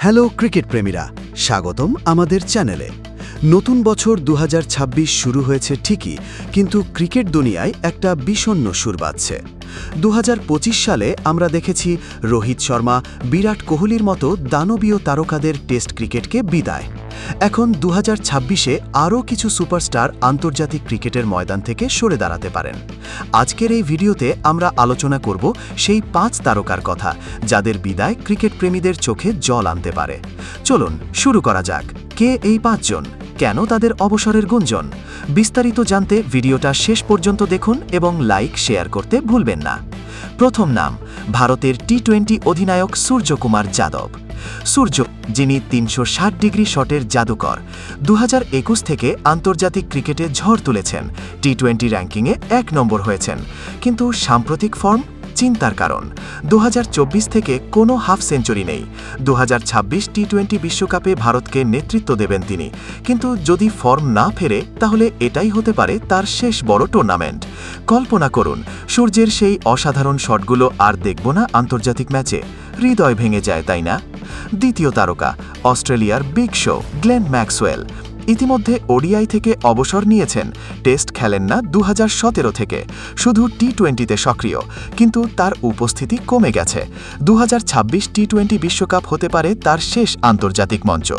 Hello cricket প্রেমীরা, স্বাগতম আমাদের চ্যানেলে। নতুন বছর 2026 শুরু হয়েছে ঠিকই, কিন্তু ক্রিকেট দুনিয়ায় একটা বিষণ্ণ সুর বাজছে। 2025 সালে আমরা দেখেছি রোহিত শর্মা, বিরাট কোহলির মতো দানবীয় তারকাদের টেস্ট ক্রিকেটকে বিদায়। এখন 2026-এ আরও কিছু সুপারস্টার আন্তর্জাতিক ক্রিকেটের ময়দান থেকে সরে দাঁড়াতে পারেন। আজকের এই ভিডিওতে আমরা আলোচনা করব সেই 5 তারকার কথা, যাদের বিদায় ক্রিকেট প্রেমীদের চোখে জল আনতে পারে। চলুন শুরু করা যাক। কে এই 5 জন? কেন তাদের অবসরের গুঞ্জন? বিস্তারিত জানতে ভিডিওটা শেষ পর্যন্ত দেখুন এবং লাইক শেয়ার করতে ভুলবেন না। প্রথম নাম, ভারতের টি-20 অধিনায়ক সূর্যকুমার যাদব। সূর্য, যিনি 360 ডিগ্রি শটের জাদুকর, 2021 থেকে আন্তর্জাতিক ক্রিকেটে ঝড় তুলেছেন, টি-20 র্যাঙ্কিংয়ে 1 নম্বর হয়েছেন। কিন্তু সাম্প্রতিক ফর্ম চিন্তার কারণ। 2024 থেকে কোনো হাফ সেঞ্চুরি নেই। 2026 টি-20 বিশ্বকাপে ভারতকে নেতৃত্ব দেবেন তিনি, কিন্তু যদি ফর্ম না ফেরে তাহলে এটাই হতে পারে তার শেষ বড় টুর্নামেন্ট। কল্পনা করুন, সূর্যের সেই অসাধারণ শটগুলো আর দেখব না আন্তর্জাতিক ম্যাচে। হৃদয় ভেঙে যায়, তাই না? দ্বিতীয় তারকা, অস্ট্রেলিয়ার বিগ শো গ্লেন ম্যাক্সওয়েল। ইতিমধ্যে ওডিআই থেকে অবসর নিয়েছেন, টেস্ট খেলেন না 2017 থেকে, শুধু টি-20তে সক্রিয়, কিন্তু তার উপস্থিতি কমে গেছে। 2026 টি-20 বিশ্বকাপ হতে পারে তার শেষ আন্তর্জাতিক মঞ্চ।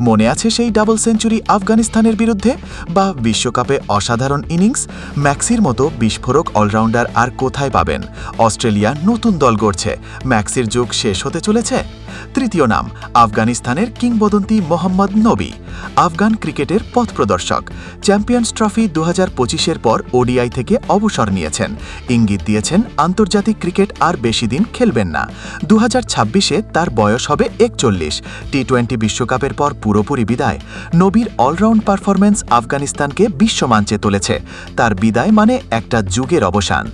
মনে আছে সেই ডাবল সেঞ্চুরি আফগানিস্তানের বিরুদ্ধে, বা বিশ্বকাপে অসাধারণ ইনিংস? ম্যাক্সির মতো বিস্ফোরক অলরাউন্ডার আর কোথায় পাবেন? অস্ট্রেলিয়া নতুন দল গড়ছে, ম্যাক্সির যুগ শেষ হতে চলেছে। তৃতীয় নাম, আফগানিস্তানের কিংবদন্তি মোহাম্মদ নবী। আফগান ক্রিকেটের পথপ্রদর্শক, চ্যাম্পিয়ন্স ট্রফি 2025-এর পর ওডিআই থেকে অবসর নিয়েছেন, ইঙ্গিত দিয়েছেন আন্তর্জাতিক ক্রিকেট আর বেশি দিন খেলবেন না। 2026-এ তার বয়স হবে 41। টি-20 বিশ্বকাপের পর পুরোপুরি বিদায়। নবীর অলরাউন্ড পারফরম্যান্স আফগানিস্তানকে বিশ্বমঞ্চে তুলেছে, তার বিদায় মানে একটা যুগের অবসান।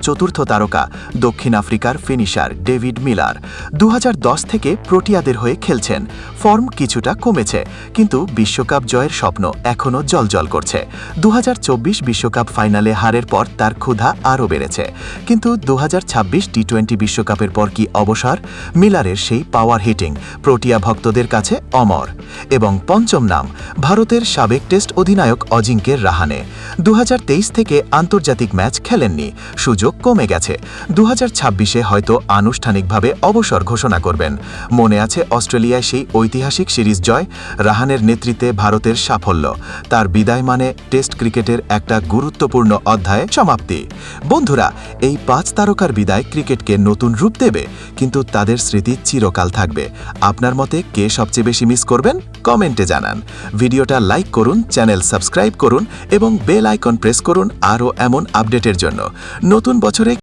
চতুর্থ তারকা, দক্ষিণ আফ্রিকার ফিনিশার ডেভিড মিলার। 2010 থেকে প্রোটিয়াদের হয়ে খেলছেন, ফর্ম কিছুটা কমেছে, কিন্তু বিশ্বকাপ জয়ের স্বপ্ন এখনও জ্বলজ্বল করছে। 2024 বিশ্বকাপ ফাইনালে হারের পর তার ক্ষুধা আরও বেড়েছে, কিন্তু 2026 টি-20 বিশ্বকাপের পর কি অবসর? মিলারের সেই পাওয়ার হিটিং প্রোটিয়া ভক্তদের কাছে অমর। এবং পঞ্চম নাম, ভারতের সাবেক টেস্ট অধিনায়ক অজিঙ্ক্য রাহানে। 2023 থেকে আন্তর্জাতিক ম্যাচ খেলেননি, সুযোগ কমে গেছে। 2026-এ হয়তো আনুষ্ঠানিকভাবে অবসর ঘোষণা করবেন। মনে আছে অস্ট্রেলিয়ায় সেই ঐতিহাসিক সিরিজ জয়? রাহানের নেতৃত্বে ভারতের সাফল্য। তার বিদায় মানে টেস্ট ক্রিকেটের একটা গুরুত্বপূর্ণ অধ্যায়ে সমাপ্তি। বন্ধুরা, এই 5 তারকার বিদায় ক্রিকেটকে নতুন রূপ দেবে, কিন্তু তাদের স্মৃতি চিরকাল থাকবে। আপনার মতে কে সবচেয়ে বেশি মিস করবেন? কমেন্টে জানান। ভিডিওটা লাইক করুন, চ্যানেল সাবস্ক্রাইব করুন এবং বেল আইকন প্রেস করুন আরও এমন আপডেটের জন্য। নতুন বছরে